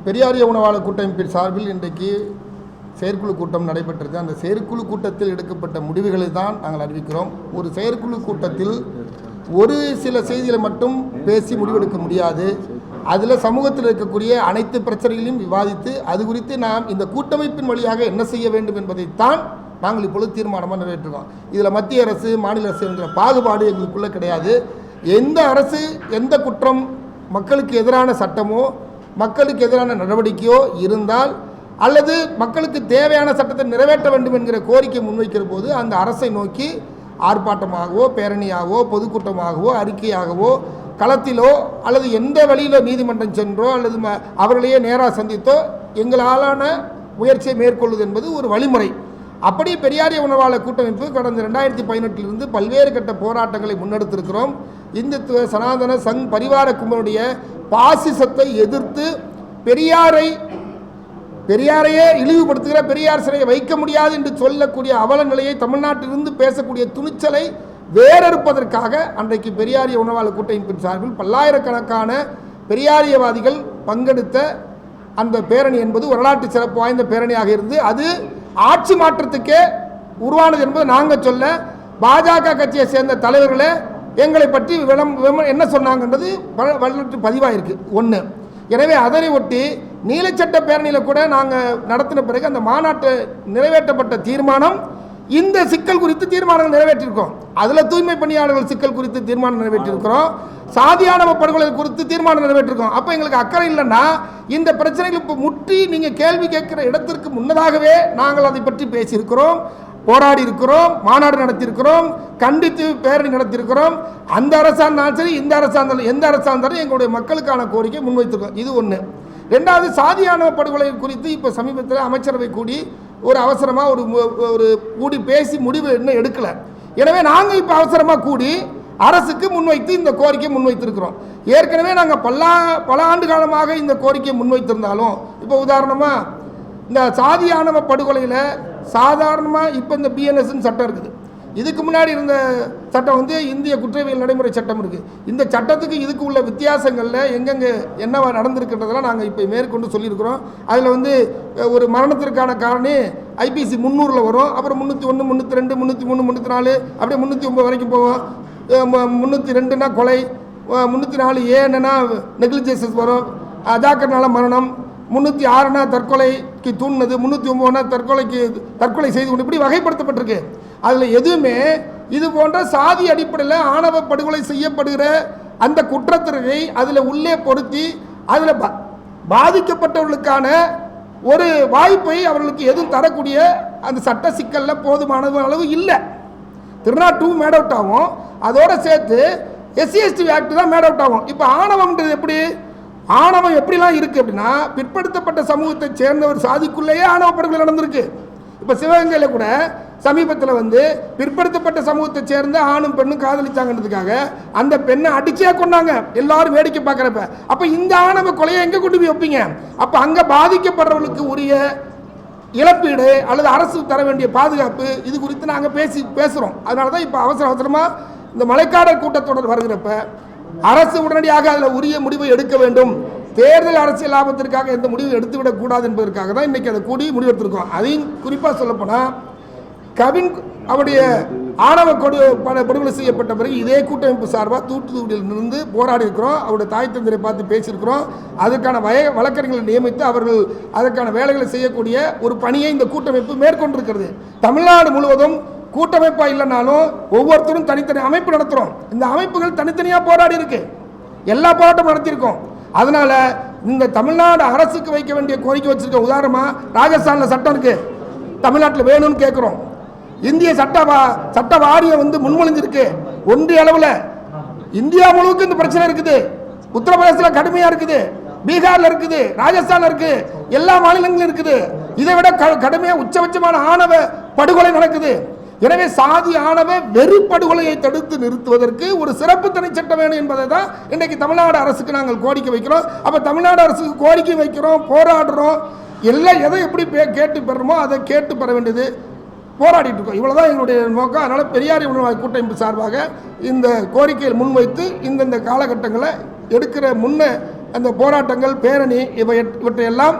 பெரியாரிய உணவாளர் கூட்டமைப்பின் சார்பில் இன்றைக்கு செயற்குழு கூட்டம் நடைபெற்றது. அந்த செயற்குழு கூட்டத்தில் எடுக்கப்பட்ட முடிவுகளை தான் நாங்கள் அறிவிக்கிறோம். ஒரு செயற்குழு கூட்டத்தில் ஒரு சில செய்திகளை மட்டும் பேசி முடிவெடுக்க முடியாது. அதில் சமூகத்தில் இருக்கக்கூடிய அனைத்து பிரச்சனைகளையும் விவாதித்து அது குறித்து நாம் இந்த கூட்டமைப்பின் வழியாக என்ன செய்ய வேண்டும் என்பதைத்தான் நாங்கள் இப்பொழுது தீர்மானமாக நிறைவேற்றுவோம். இதில் மத்திய அரசு மாநில அரசு என்கிற பாகுபாடு எங்களுக்குள்ளே கிடையாது. எந்த அரசு எந்த குற்றம் மக்களுக்கு எதிரான சட்டமோ மக்களுக்கு எதிரான நடவடிக்கையோ இருந்தால் அல்லது மக்களுக்கு தேவையான சட்டத்தை நிறைவேற்ற வேண்டும் என்கிற கோரிக்கை முன்வைக்கிற போது அந்த அரசை நோக்கி ஆர்ப்பாட்டமாகவோ பேரணியாகவோ பொதுக்கூட்டமாகவோ அறிக்கையாகவோ களத்திலோ அல்லது எந்த வழியில் நீதிமன்றம் சென்றோ அல்லது அவர்களையே நேராக சந்தித்தோ எங்களாலான முயற்சியை மேற்கொள்வது என்பது ஒரு வழிமுறை. அப்படி பெரியாரிய உணவாளர் கூட்டமைப்பு கடந்த 2018 பல்வேறு கட்ட போராட்டங்களை முன்னெடுத்திருக்கிறோம். இந்துத்துவ சனாதன சங் பரிவார கும்பலுடைய பாசிசத்தை எதிர்த்து பெரியாரையே இழிவுபடுத்துகிற பெரியார் சிலையை வைக்க முடியாது என்று சொல்லக்கூடிய அவல நிலையை தமிழ்நாட்டிலிருந்து பேசக்கூடிய துணிச்சலை வேறறுப்பதற்காக அன்றைக்கு பெரியாரிய உணவாளர் கூட்டமைப்பின் சார்பில் பல்லாயிரக்கணக்கான பெரியாரியவாதிகள் பங்கெடுத்த அந்த பேரணி என்பது வரலாற்று சிறப்பு வாய்ந்த பேரணியாக இருந்து அது ஆட்சி மாற்றத்துக்கே உருவானது என்பது நாங்கள் சொல்ல, பாஜக கட்சியை சேர்ந்த தலைவர்களே எங்களை பற்றி என்ன சொன்னாங்கன்றது வரலாற்று பதிவாக இருக்குது ஒன்று. எனவே அதனை ஒட்டி நீலச்சட்ட பேரணியில் கூட நாங்கள் நடத்தின பிறகு அந்த மாநாட்டை நிறைவேற்றப்பட்ட தீர்மானம் இந்த சிக்கல் குறித்து தீர்மானங்கள் நிறைவேற்றிருக்கோம். அதில் தூய்மை பணியாளர்கள் சிக்கல் குறித்து தீர்மானம் நிறைவேற்றிருக்கிறோம், சாதியானவ படுகொலை குறித்து தீர்மானம் நிறைவேற்றிருக்கோம். அப்போ எங்களுக்கு அக்கறை இல்லைன்னா இந்த பிரச்சனைகள் இப்போ முற்றி நீங்கள் கேள்வி கேட்கிற இடத்திற்கு முன்னதாகவே நாங்கள் அதை பற்றி பேசியிருக்கிறோம், போராடி இருக்கிறோம், மாநாடு நடத்தியிருக்கிறோம், கண்டித்து பேரணி நடத்தியிருக்கிறோம். அந்த அரசாங்கம் சரி இந்த அரசாங்கம் எந்த அரசாங்கம் எங்களுடைய மக்களுக்கான கோரிக்கை முன்வைத்திருக்கோம். இது ஒன்று. ரெண்டாவது, சாதியானவ படுகொலை குறித்து இப்போ சமீபத்தில் அமைச்சரவை கூடி ஒரு அவசரமாக ஒரு கூடி பேசி முடிவு இன்னும் எடுக்கலை. எனவே நாங்கள் இப்போ அவசரமாக கூடி அரசுக்கு முன்வைத்து இந்த கோரிக்கையை முன்வைத்திருக்கிறோம். ஏற்கனவே நாங்கள் பல ஆண்டு காலமாக இந்த கோரிக்கையை முன்வைத்திருந்தாலும் இப்போ உதாரணமாக இந்த சாதியானவ படுகொலையில் சாதாரணமாக இப்போ இந்த பிஎன்எஸ்ன்னு சட்டம் இருக்குது. இதுக்கு முன்னாடி இருந்த சட்டம் வந்து இந்திய குற்றவியல் நடைமுறை சட்டம் இருக்குது. இந்த சட்டத்துக்கு இதுக்கு உள்ள வித்தியாசங்களில் எங்கெங்கே என்னவா நடந்திருக்கின்றதெல்லாம் நாங்கள் இப்போ மேற்கொண்டு சொல்லியிருக்கிறோம். அதில் வந்து ஒரு மரணத்திற்கான காரணி ஐபிசி 300 வரும், அப்புறம் 301, 302, 303, 304 அப்படியே 309 வரைக்கும் போவோம். 302னா கொலை, 304 ஏன்னா நெக்லிஜென்சஸ் வரும், அஜாக்கிரனால மரணம், 306னா தற்கொலைக்கு தூண்டினது, 309னா தற்கொலை செய்து கொண்டு இப்படி வகைப்படுத்தப்பட்டிருக்கு. அதில் எதுவுமே இது போன்ற சாதி அடிப்படையில் ஆணவ படுகொலை செய்யப்படுகிற அந்த குற்றத்திற்கு அதில் உள்ளே பொருத்தி அதில் பாதிக்கப்பட்டவர்களுக்கான ஒரு வாய்ப்பை அவர்களுக்கு எதுவும் தரக்கூடிய அந்த சட்ட சிக்கலில் போதுமான அளவு இல்லை. திருநா 2 மேட் அவுட் ஆகும், அதோடு சேர்த்து SC/ST ஆக்ட் தான் மேட் அவுட் ஆகும். இப்போ ஆணவம்ன்றது எப்படி, ஆணவம் எப்படிலாம் இருக்குது அப்படின்னா பிற்படுத்தப்பட்ட சமூகத்தை சேர்ந்த ஒரு சாதிக்குள்ளேயே ஆணவ படுகொலை நடந்திருக்கு. இப்போ சிவகங்கையில் கூட சமீபத்தில் வந்து பிற்படுத்தப்பட்ட சமூகத்தை சேர்ந்த ஆணும் பெண்ணும் காதலிச்சாங்கன்றதுக்காக அந்த பெண்ணை அடிச்சே கொண்டாங்க, எல்லாரும் வேடிக்கை பார்க்குறப்ப. அப்போ இந்த ஆணவ கொலையை எங்கே கொண்டு போய் வைப்பீங்க? அப்போ அங்கே பாதிக்கப்படுறவர்களுக்கு உரிய இழப்பீடு அல்லது அரசு தர வேண்டிய பாதுகாப்பு இது குறித்து நாங்கள் பேசுகிறோம். அதனால தான் இப்போ அவசரமாக இந்த மழைக்காடல் கூட்டத்தொடர் வருகிறப்ப அரசு உடனடியாக அதில் உரிய முடிவை எடுக்க வேண்டும். தேர்தல் அரசியல் லாபத்திற்காக எந்த முடிவும் எடுத்துவிடக்கூடாது என்பதற்காக தான் இன்றைக்கி அதை கூடி முடிவெடுத்திருக்கோம். அதையும் குறிப்பாக சொல்லப்போனால் கவின் அவருடைய ஆணவ படுகொலை செய்யப்பட்ட பிறகு இதே கூட்டமைப்பு சார்பாக தூத்துக்குடியிலிருந்து போராடி இருக்கிறோம். அவருடைய தாய் தந்தரை பார்த்து பேசியிருக்கிறோம். அதற்கான வழக்கறிஞர்களை நியமித்து அவர்கள் அதற்கான வேலைகளை செய்யக்கூடிய ஒரு பணியை இந்த கூட்டமைப்பு மேற்கொண்டிருக்கிறது. தமிழ்நாடு முழுவதும் கூட்டமைப்பாக இல்லைனாலும் ஒவ்வொருத்தரும் தனித்தனி அமைப்பு நடத்துகிறோம். இந்த அமைப்புகள் தனித்தனியாக போராடி இருக்கு, எல்லா போராட்டமும் நடத்தியிருக்கோம். அதனால் இந்த தமிழ்நாடு அரசுக்கு வைக்க வேண்டிய கோரிக்கை வச்சிருக்க. உதாரணமாக ராஜஸ்தானில் சட்டம் இருக்குது, தமிழ்நாட்டில் வேணும்னு கேட்குறோம். இந்திய சட்ட வாரியம் வந்து முன்மொழிஞ்சிருக்கு. ஒன்றிய அளவில் இந்தியா முழுவதும் இந்த பிரச்சனை இருக்குது. உத்தரப்பிரதேசத்தில் கடுமையாக இருக்குது, பீகாரில் இருக்குது, ராஜஸ்தானில் இருக்குது, எல்லா மாநிலங்களும் இருக்குது. இதை விட கடுமையாக உச்சபட்சமான ஆணவ படுகொலை நடக்குது. எனவே சாதி ஆணவ வெறுப்படுகொலையை தடுத்து நிறுத்துவதற்கு ஒரு சிறப்பு தனிச்சட்டம் வேணும் என்பதை தான் இன்றைக்கு தமிழ்நாடு அரசுக்கு நாங்கள் கோரிக்கை வைக்கிறோம். அப்போ தமிழ்நாடு அரசுக்கு கோரிக்கை வைக்கிறோம், போராடுறோம், எல்லாம் எதை எப்படி கேட்டு பெறணுமோ அதை கேட்டு பெற வேண்டியது போராடிட்டு இருக்கோம். இவ்வளோதான் எங்களுடைய நோக்கம். அதனால் பெரியாரிய உணவாளர் கூட்டமைப்பு சார்பாக இந்த கோரிக்கையை முன்வைத்து இந்தந்த காலகட்டங்களை எடுக்கிற அந்த போராட்டங்கள் பேரணி இவற்றையெல்லாம்